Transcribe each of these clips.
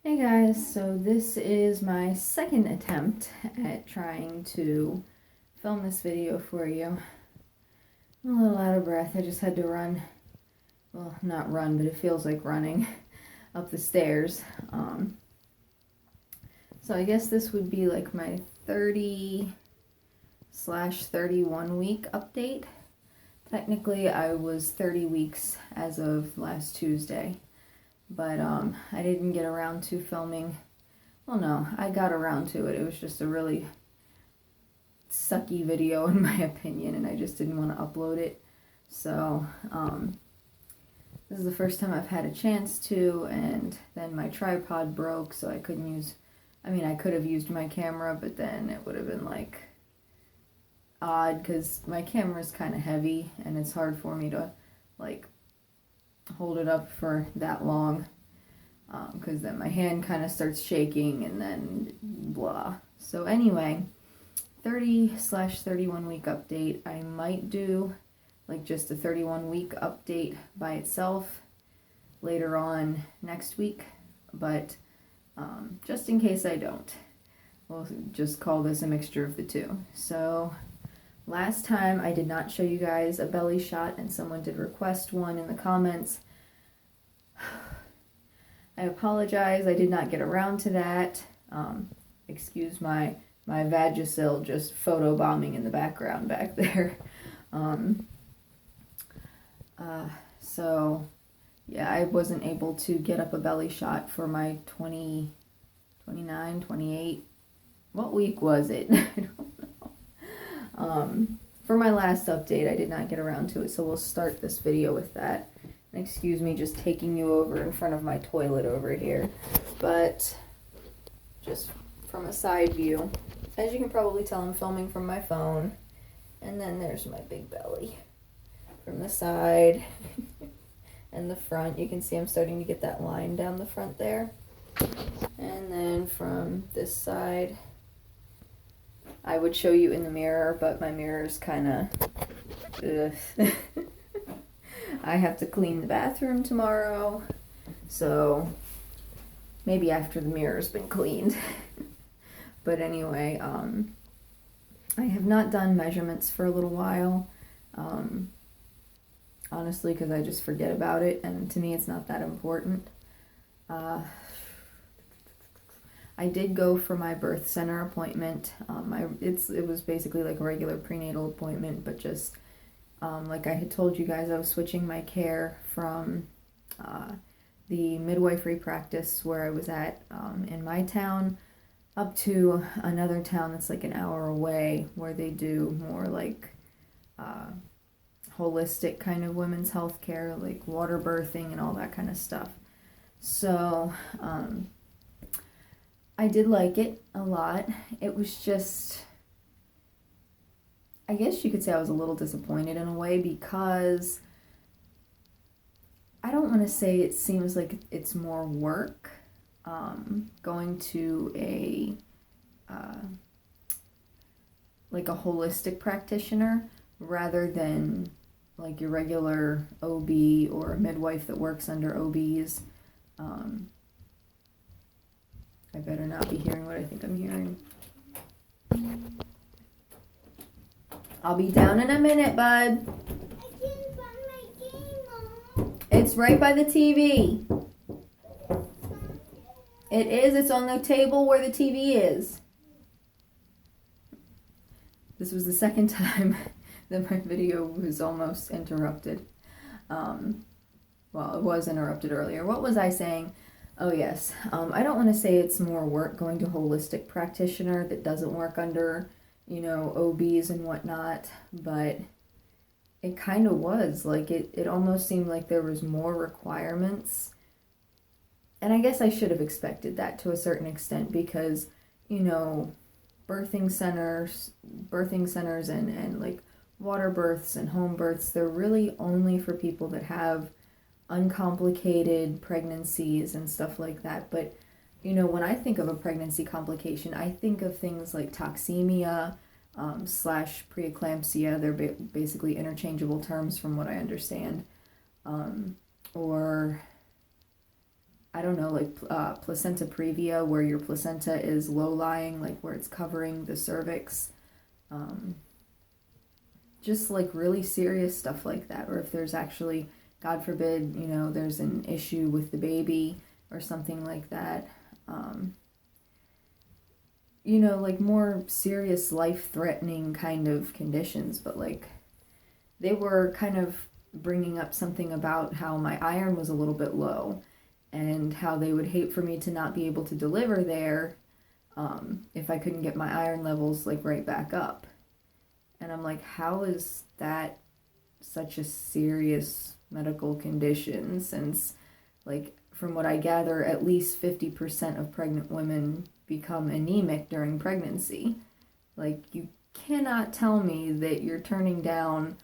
Hey guys, so this is my second attempt at trying to film this video for you. I'm a little out of breath. I just had to run, well, not run, but it feels like running up the stairs. So I guess this would be like my 30/31 week update. Technically, I was 30 weeks as of last Tuesday, but I didn't get around to filming. Well, no, I got around to it. It was just a really sucky video in my opinion, and I just didn't want to upload it. So, this is the first time I've had a chance to, and then my tripod broke, so I couldn't use, I could have used my camera, but then it would have been like odd, because my camera is kind of heavy, and it's hard for me to like hold it up for that long, because then my hand kind of starts shaking, and then blah. So anyway, 30/31 week update. I might do like just a 31 week update by itself later on next week, but just in case I don't, we'll just call this a mixture of the two. So last time I did not show you guys a belly shot, and someone did request one in the comments. I apologize, I did not get around to that. Excuse my Vagisil just photobombing in the background back there. So yeah, I wasn't able to get up a belly shot for my 20, 29, 28. What week was it? I don't know. For my last update, I did not get around to it, so we'll start this video with that. And excuse me just taking you over in front of my toilet over here, but just from a side view. As you can probably tell, I'm filming from my phone, and then there's my big belly from the side and the front. You can see I'm starting to get that line down the front there. And then from this side, I would show you in the mirror, but my mirror's kind of I have to clean the bathroom tomorrow, so maybe after the mirror's been cleaned. But anyway, I have not done measurements for a little while, honestly, because I just forget about it, and to me it's not that important. I did go for my birth center appointment. It was basically like a regular prenatal appointment, but just like I had told you guys, I was switching my care from the midwifery practice where I was at in my town up to another town that's like an hour away, where they do more like holistic kind of women's health care, like water birthing and all that kind of stuff. So I did like it a lot. It was just, I guess you could say I was a little disappointed in a way, because I don't want to say it seems like it's more work going to a like a holistic practitioner rather than like your regular OB or a midwife that works under OBs. I better not be hearing what I think I'm hearing. I'll be down in a minute, bud. It's right by the TV. It is. It's on the table where the TV is. This was the second time that my video was almost interrupted. Well, it was interrupted earlier. What was I saying? Oh, yes. I don't want to say it's more work going to a holistic practitioner that doesn't work under, OBs and whatnot, but it kind of was. Like, it almost seemed like there was more requirements. And I guess I should have expected that to a certain extent, because, birthing centers and like water births and home births, they're really only for people that have uncomplicated pregnancies and stuff like that. But when I think of a pregnancy complication, I think of things like toxemia slash preeclampsia. They're basically interchangeable terms from what I understand. Or I don't know, like placenta previa, where your placenta is low-lying, like where it's covering the cervix. Um, just like really serious stuff like that. Or if there's actually, God forbid, there's an issue with the baby or something like that. Like more serious life-threatening kind of conditions. But like they were kind of bringing up something about how my iron was a little bit low and how they would hate for me to not be able to deliver there if I couldn't get my iron levels like right back up. And I'm like, how is that such a serious medical condition, since like from what I gather at least 50% of pregnant women become anemic during pregnancy. Like you cannot tell me that you're turning down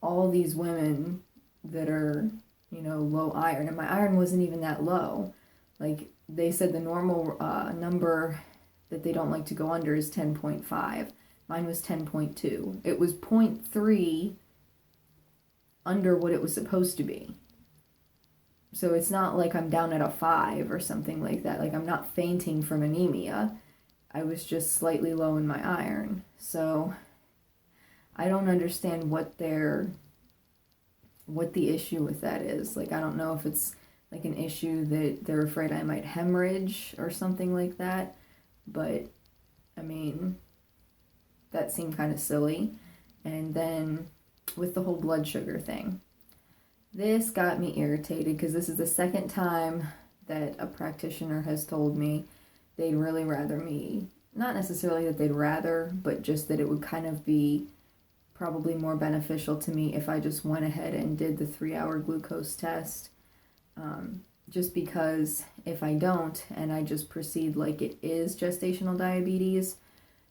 all these women that are, low iron. And my iron wasn't even that low. Like they said the normal number that they don't like to go under is 10.5. Mine was 10.2. It was 0.3 under what it was supposed to be. So it's not like I'm down at a 5 or something like that. Like I'm not fainting from anemia. I was just slightly low in my iron. So I don't understand what the issue with that is. Like I don't know if it's like an issue that they're afraid I might hemorrhage or something like that. But I mean, that seemed kind of silly. And then with the whole blood sugar thing, this got me irritated because this is the second time that a practitioner has told me they'd really rather me, not necessarily that they'd rather, but just that it would kind of be probably more beneficial to me if I just went ahead and did the 3-hour glucose test. Just because if I don't and I just proceed like it is gestational diabetes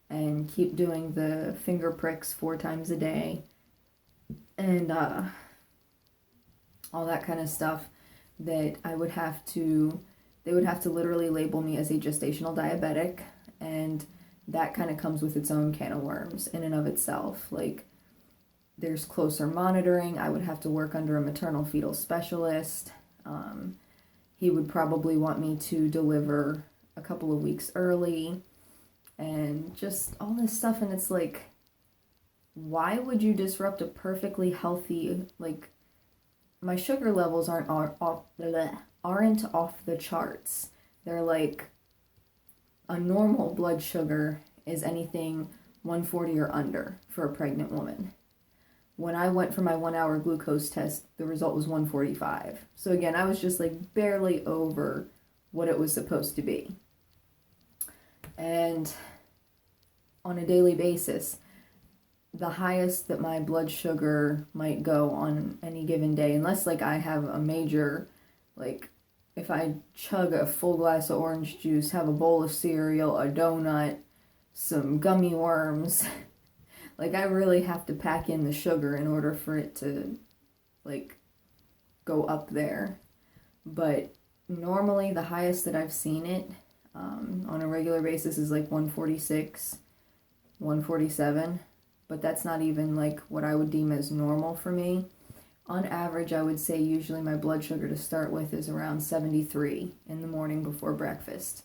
and keep doing the finger pricks 4 times a day and all that kind of stuff, that they would have to literally label me as a gestational diabetic, and that kind of comes with its own can of worms in and of itself. Like there's closer monitoring. I would have to work under a maternal fetal specialist. He would probably want me to deliver a couple of weeks early and just all this stuff. And it's like, why would you disrupt a perfectly healthy, like, my sugar levels aren't off the charts. They're like, a normal blood sugar is anything 140 or under for a pregnant woman. When I went for my 1-hour glucose test, the result was 145. So again, I was just like barely over what it was supposed to be. And on a daily basis, the highest that my blood sugar might go on any given day, unless like I have a major, like if I chug a full glass of orange juice, have a bowl of cereal, a donut, some gummy worms, like I really have to pack in the sugar in order for it to like go up there. But normally the highest that I've seen it on a regular basis is like 146, 147. But that's not even like what I would deem as normal for me. On average, I would say usually my blood sugar to start with is around 73 in the morning before breakfast.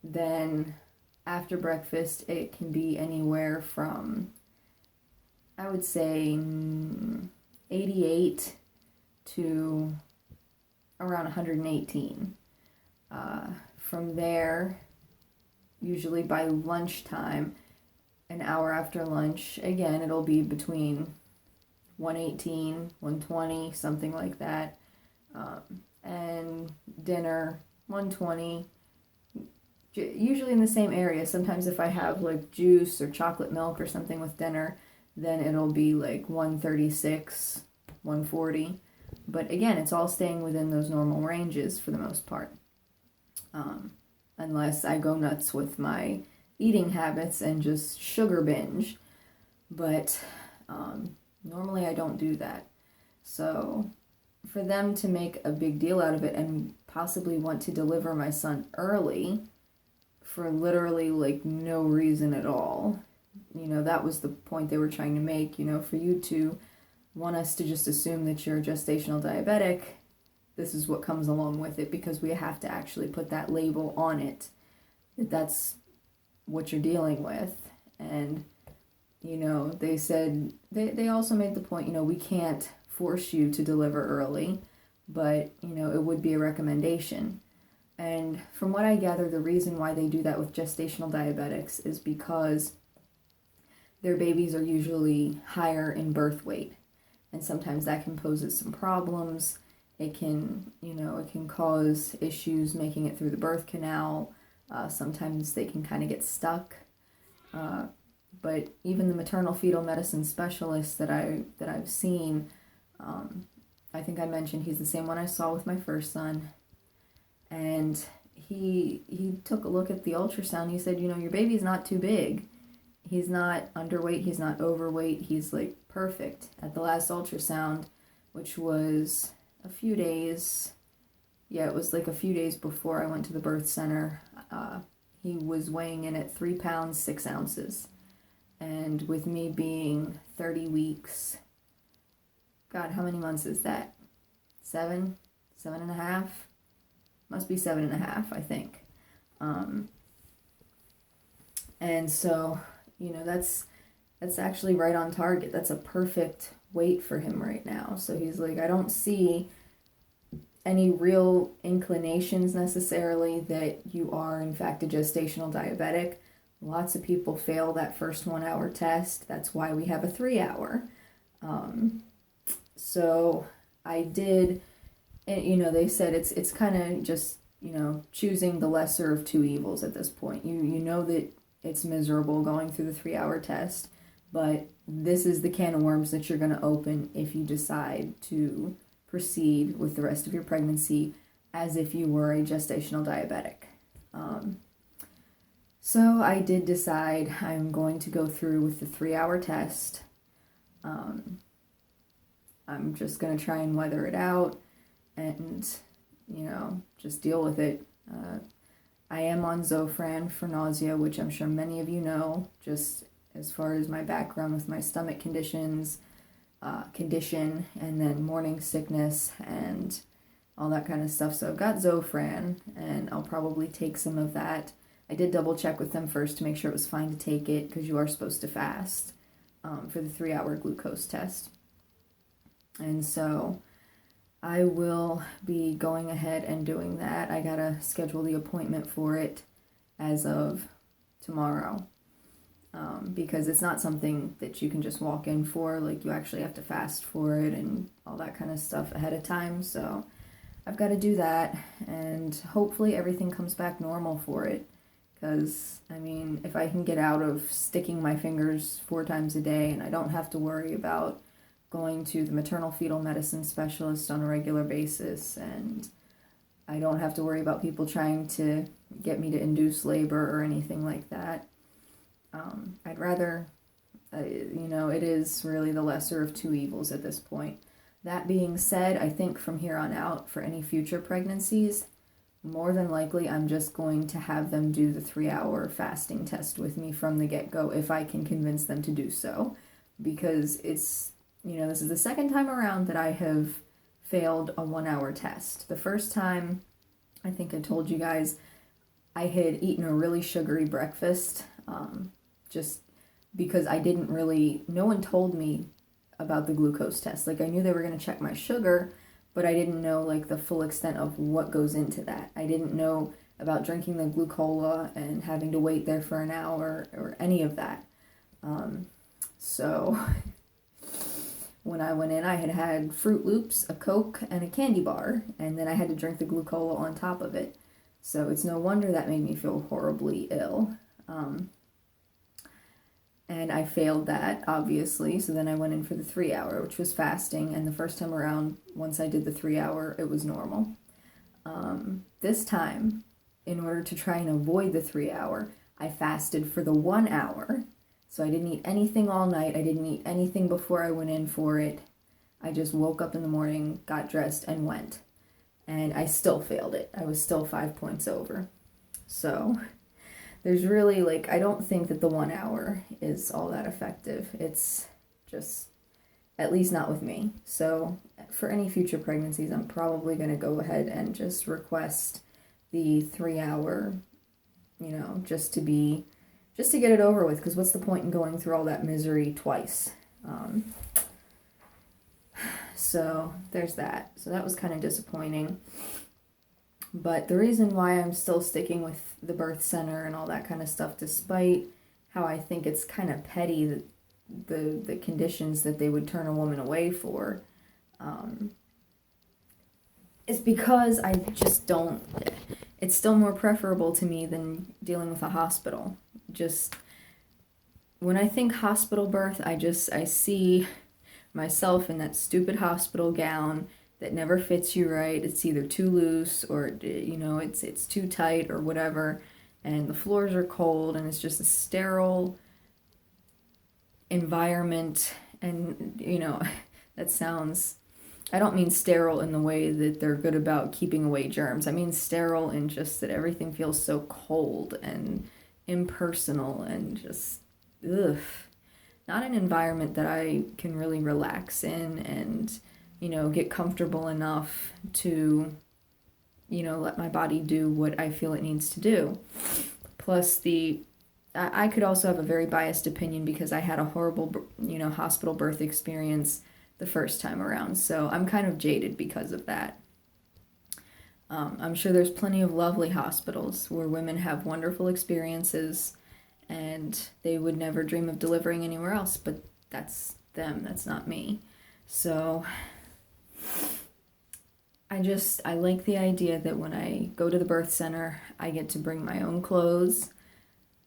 Then after breakfast, it can be anywhere from, I would say, 88 to around 118. From there, usually by lunchtime, an hour after lunch, again, it'll be between 118, 120, something like that. And dinner, 120, usually in the same area. Sometimes if I have like juice or chocolate milk or something with dinner, then it'll be like 136, 140. But again, it's all staying within those normal ranges for the most part. Unless I go nuts with my eating habits and just sugar binge. But normally I don't do that. So for them to make a big deal out of it and possibly want to deliver my son early for literally like no reason at all, that was the point they were trying to make, for you to want us to just assume that you're a gestational diabetic this is what comes along with it, because we have to actually put that label on it, that that's what you're dealing with. And, you know, they said, they also made the point, you know, we can't force you to deliver early, but, you know, it would be a recommendation. And from what I gather, the reason why they do that with gestational diabetics is because their babies are usually higher in birth weight. And sometimes that can pose some problems. It can, you know, it can cause issues making it through the birth canal. Sometimes they can kind of get stuck. But even the maternal fetal medicine specialist that I've seen, I think I mentioned he's the same one I saw with my first son. And he took a look at the ultrasound. He said, you know, your baby's not too big. He's not underweight. He's not overweight. He's like perfect. At the last ultrasound, which was a few days, it was like a few days before I went to the birth center, he was weighing in at 3 pounds, 6 ounces. And with me being 30 weeks, God, how many months is that? 7 and a half? Must be 7 and a half, I think. And so, you know, that's actually right on target. That's a perfect weight for him right now. So he's like, I don't see any real inclinations necessarily that you are in fact a gestational diabetic. Lots of people fail that first 1 hour test. That's why we have a 3 hour. So I did, and you know, they said it's kind of just, you know, choosing the lesser of two evils at this point. You know that it's miserable going through the 3 hour test, but this is the can of worms that you're going to open if you decide to proceed with the rest of your pregnancy as if you were a gestational diabetic. So I did decide I'm going to go through with the 3 hour test. I'm just going to try and weather it out and, you know, just deal with it. I am on Zofran for nausea, which I'm sure many of you know, just as far as my background with my stomach condition, and then morning sickness and all that kind of stuff. So I've got Zofran, and I'll probably take some of that. I did double check with them first to make sure it was fine to take it, because you are supposed to fast for the 3 hour glucose test. And so I will be going ahead and doing that. I gotta schedule the appointment for it as of tomorrow, because it's not something that you can just walk in for. Like, you actually have to fast for it and all that kind of stuff ahead of time. So I've got to do that, and hopefully everything comes back normal for it. Because, I mean, if I can get out of sticking my fingers 4 times a day and I don't have to worry about going to the maternal fetal medicine specialist on a regular basis, and I don't have to worry about people trying to get me to induce labor or anything like that, I'd rather, you know, it is really the lesser of two evils at this point. That being said, I think from here on out, for any future pregnancies, more than likely I'm just going to have them do the 3 hour fasting test with me from the get-go, if I can convince them to do so, because it's, you know, this is the second time around that I have failed a 1 hour test. The first time, I think I told you guys, I had eaten a really sugary breakfast, just because I didn't really, no one told me about the glucose test. Like, I knew they were going to check my sugar, but I didn't know, like, the full extent of what goes into that. I didn't know about drinking the glucola and having to wait there for an hour or any of that. So when I went in, I had Fruit Loops, a Coke, and a candy bar, and then I had to drink the glucola on top of it. So it's no wonder that made me feel horribly ill. And I failed that, obviously, so then I went in for the 3 hour, which was fasting, and the first time around, once I did the 3 hour, it was normal. This time, in order to try and avoid the 3 hour, I fasted for the 1 hour, so I didn't eat anything all night, I didn't eat anything before I went in for it. I just woke up in the morning, got dressed, and went. And I still failed it. I was still 5 points over. So there's really, like, I don't think that the 1 hour is all that effective. It's just, at least not with me. So for any future pregnancies, I'm probably going to go ahead and just request the 3 hour, just to get it over with, because what's the point in going through all that misery twice? So there's that. So that was kind of disappointing. But the reason why I'm still sticking with the birth center and all that kind of stuff, despite how I think it's kind of petty that the conditions that they would turn a woman away for, is because I just don't, it's still more preferable to me than dealing with a hospital. Just, when I think hospital birth, I see myself in that stupid hospital gown that never fits you right. It's either too loose or, it's too tight or whatever, and the floors are cold, and it's just a sterile environment. And that sounds, I don't mean sterile in the way that they're good about keeping away germs. I mean sterile in just that everything feels so cold and impersonal and just ugh. Not an environment that I can really relax in and get comfortable enough to let my body do what I feel it needs to do. Plus I could also have a very biased opinion because I had a horrible, hospital birth experience the first time around. So I'm kind of jaded because of that. I'm sure there's plenty of lovely hospitals where women have wonderful experiences and they would never dream of delivering anywhere else, but that's them, that's not me. So I like the idea that when I go to the birth center, I get to bring my own clothes,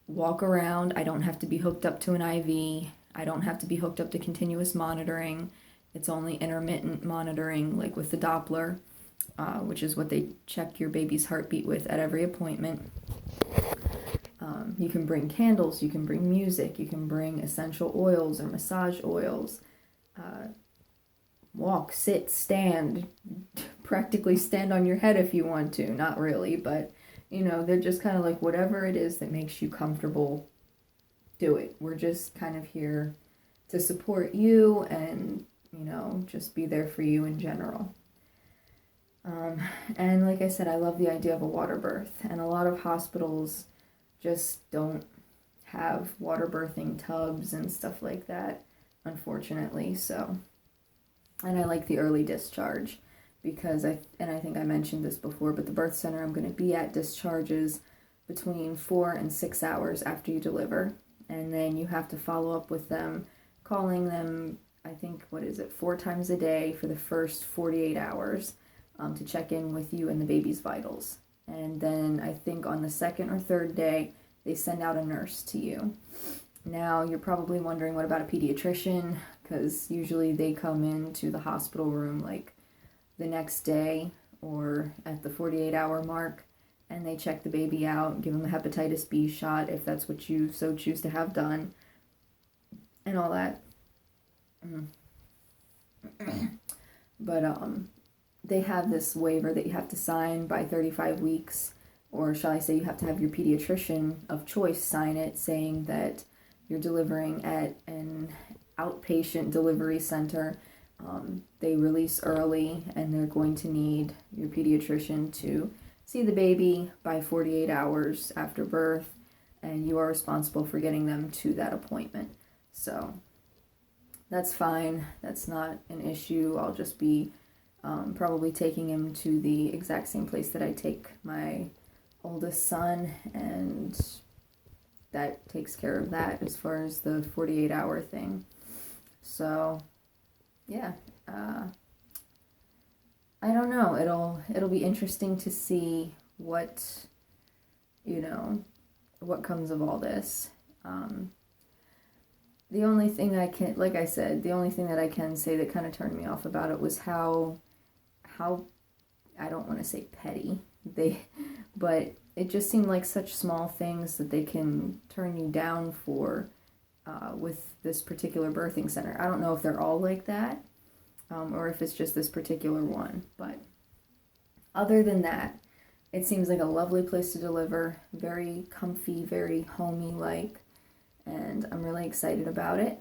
walk around. I don't have to be hooked up to an IV. I don't have to be hooked up to continuous monitoring. It's only intermittent monitoring, like with the Doppler, which is what they check your baby's heartbeat with at every appointment. You can bring candles, you can bring music, you can bring essential oils or massage oils. Walk, sit, stand, practically stand on your head if you want to. Not really, but they're just kind of like, whatever it is that makes you comfortable, do it. We're just kind of here to support you and, just be there for you in general. And like I said, I love the idea of a water birth, and a lot of hospitals just don't have water birthing tubs and stuff like that, unfortunately. So, and I like the early discharge because I think I mentioned this before, but the birth center I'm going to be at discharges between 4 and 6 hours after you deliver, and then you have to follow up with them, calling them, I think, 4 times a day for the first 48 hours to check in with you and the baby's vitals. And then I think on the second or third day, they send out a nurse to you. Now, you're probably wondering, what about a pediatrician? Because usually they come into the hospital room like the next day or at the 48-hour mark, and they check the baby out, give them a hepatitis B shot if that's what you so choose to have done, and all that. But they have this waiver that you have to sign by 35 weeks, or shall I say you have to have your pediatrician of choice sign it, saying that you're delivering at an outpatient delivery center. They release early, and they're going to need your pediatrician to see the baby by 48 hours after birth, and you are responsible for getting them to that appointment. So that's fine. That's not an issue. I'll just be probably taking him to the exact same place that I take my oldest son, and that takes care of that as far as the 48-hour thing. So yeah, I don't know. It'll be interesting to see what comes of all this. The only thing I can, like I said, the only thing that I can say that kind of turned me off about it was how I don't want to say petty but it just seemed like such small things that they can turn you down for with this particular birthing center. I don't know if they're all like that, or if it's just this particular one, but other than that, it seems like a lovely place to deliver, very comfy, very homey-like, and I'm really excited about it.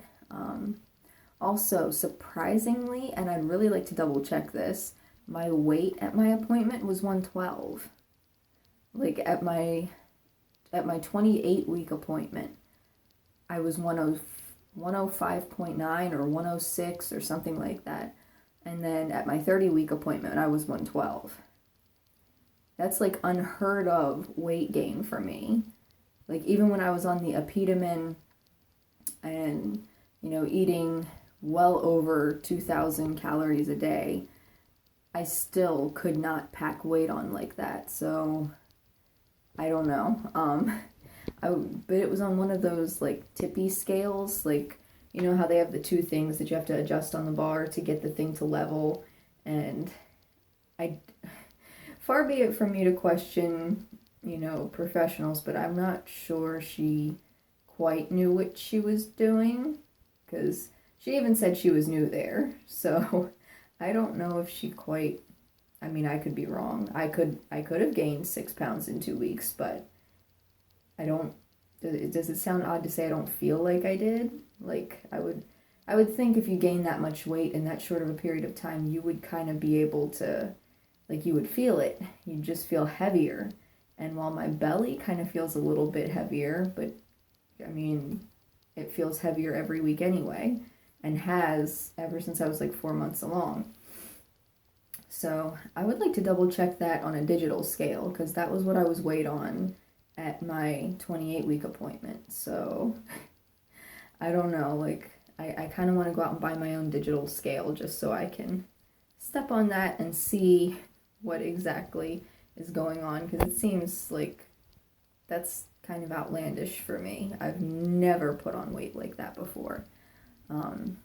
Also, surprisingly, and I'd really like to double check this, my weight at my appointment was 112. Like at my 28-week appointment, I was 105.9 or 106 or something like that. And then at my 30-week appointment, I was 112. That's like unheard of weight gain for me. Like even when I was on the Apetamin and, eating well over 2,000 calories a day, I still could not pack weight on like that. So I don't know. But it was on one of those like tippy scales, like you know how they have the two things that you have to adjust on the bar to get the thing to level, and I, far be it from me to question, professionals, but I'm not sure she quite knew what she was doing, because she even said she was new there, so I don't know if she quite. I mean, I could be wrong. I could have gained 6 pounds in 2 weeks, but I don't. Does it sound odd to say I don't feel like I did? Like I would think if you gain that much weight in that short of a period of time, you would kind of be able to, like you would feel it. You'd just feel heavier. And while my belly kind of feels a little bit heavier, but I mean, it feels heavier every week anyway, and has ever since I was like 4 months along. So I would like to double check that on a digital scale because that was what I was weighed on at my 28-week appointment. So I don't know, like I kind of want to go out and buy my own digital scale just so I can step on that and see what exactly is going on because it seems like that's kind of outlandish for me. I've never put on weight like that before. And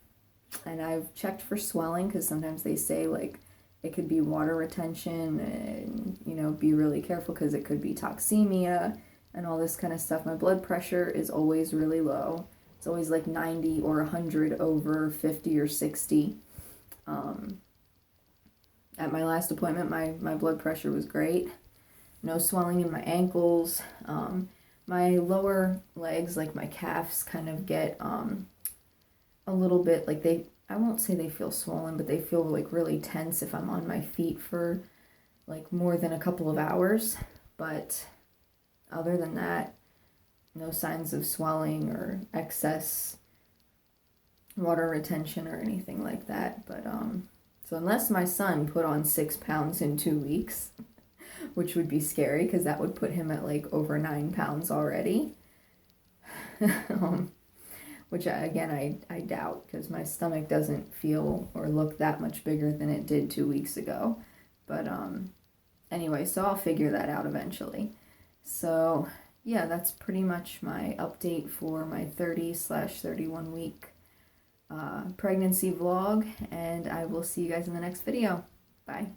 I've checked for swelling because sometimes they say like it could be water retention and, be really careful because it could be toxemia and all this kind of stuff. My blood pressure is always really low. It's always like 90 or 100 over 50 or 60. At my last appointment, my blood pressure was great. No swelling in my ankles. My lower legs, like my calves, kind of get a little bit like I won't say they feel swollen, but they feel like really tense if I'm on my feet for like more than a couple of hours. But other than that, no signs of swelling or excess water retention or anything like that. But so unless my son put on 6 pounds in 2 weeks, which would be scary because that would put him at like over 9 pounds already. Which I doubt because my stomach doesn't feel or look that much bigger than it did 2 weeks ago. But anyway, so I'll figure that out eventually. So yeah, that's pretty much my update for my 30/31 week pregnancy vlog, and I will see you guys in the next video. Bye.